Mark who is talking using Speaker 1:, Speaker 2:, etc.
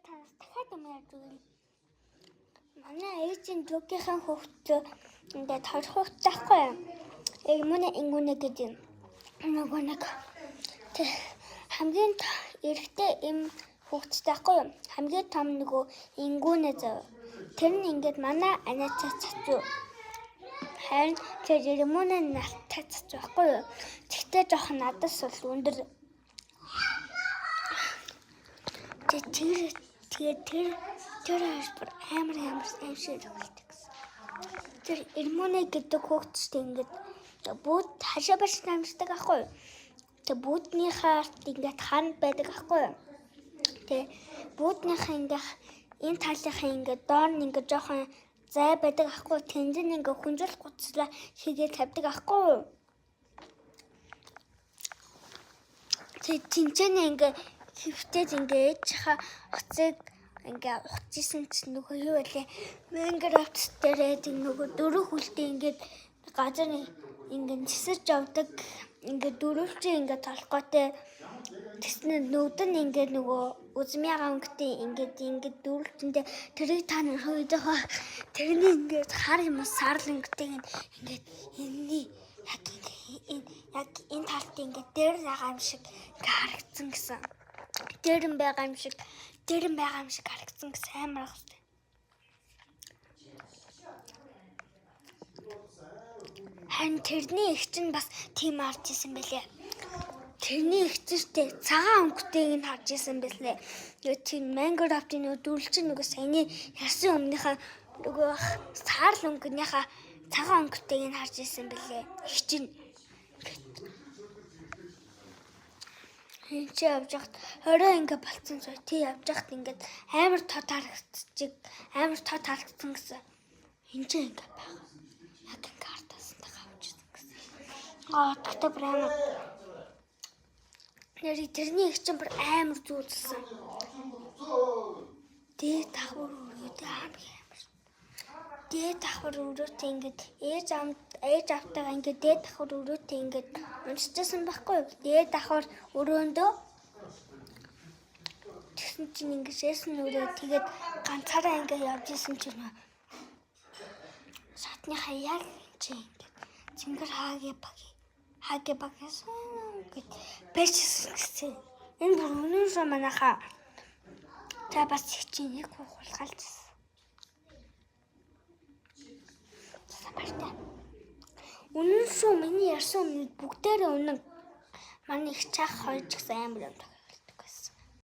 Speaker 1: танаас дахиад юм яаж өгье. Манай ээжийн дүүгийнхэн хүүхдээ ингээд хорхох таахгүй юм. Ингүнэ гэдэг нөгөө нэг хамгийн эрэгтэй им хүүхдээ таахгүй юм. Хамгийн том нөгөө ингүнэ зав. Тэр нь ингээд манай анаачаа цацуу. Харин тэр ирмүнэ наттай цацуу байхгүй юу. Тэгтээ жоох надаас бол өндөр. Тэр бүр амар аимшиг өгдөг гэсэн. Тэр ирмүнэ гэдэг хүүхдээ ингээд бүгд хашаа баш намждаг ахгүй юу. Тэг бүүднийхээ ингээд хаана байдаг ахгүй юу. Тэг бүүднийхээ ингээд энэ талынхаа ингээд доор нь ингээд жоохон зай байдаг ахгүй юу. Тэнд нь ингээд хүнжил гуцлаа хийгээд тавьдаг ахгүй юу. Тэг тэнцэнэ ингээд хөвтөд ингээд ээжийнхаа уцыг ингээд ухчихсан чинь нөгөө юу вэ? Майнкрафт дээрээ нөгөө дөрөв хүлтэй ингээд газар ингээд зэсэж явдаг. Ингээд дөрөвчөө ингээд толгойтой тэснэ нүд нь ингээд нөгөө үзмяга өнгөтэй ингээд дөрөвчөндөө тэрийг та нар хөөдөг. Тэрний ингээд хар юм сарл өнгөтэй ингээд энэний яг энэ талд ингээд дээр байгаа юм шиг харагдсан гэсэн. Дээрэн байгаа юм шиг харагдсан гэсэн амар гоо. Харин тэрний их чинь бас тийм харж исэн бэлээ. Тэрний их зүйтэй цагаан өнгөтэйг нь харж исэн бэлээ. Тийм Майнкрафтын нөгөө дөрвөлчин нөгөө саяны ясан өмнөхөө нөгөө саарл өнгөнийхөө цагаан өнгөтэйг нь харж исэн бэлээ. Их чинь Энд явж хат орой ингээд болцсон сая тий явж хат ингээд амар тод харагдсан гэсэн. Энд чинь ингээд байгаа. Яг ингээд хартаасан та авчихсан гэсэн. Тэгтээ бүр амар. Тэрний их чинь бүр амар зүүлсэн. Дээд давхар өрөөтэй амар. Дээд давхар өрөөтэй ингээд ээж автайгаа ингээд дээд давхар өрөөтэй ингээд уншижсэн байхгүй юу? Дээд давхар өрөөндөө тэгсэн чинь ингээд шээсэн өрөө тэгээд ганцаараа ингээд явж исэн чинь шатныхаа яг чинь ингээд зингэр хаагээ багасан гэд бэжсэн гэсэн. Энэ бүр үнэн шүү манайхаа. Та бас чинь нэг хулгайлжсэн. Үнэн шүү миний ярьсан өмнө бүгдээрээ үнэн. Манай их чаах хоёр ч гэсэн амар юм.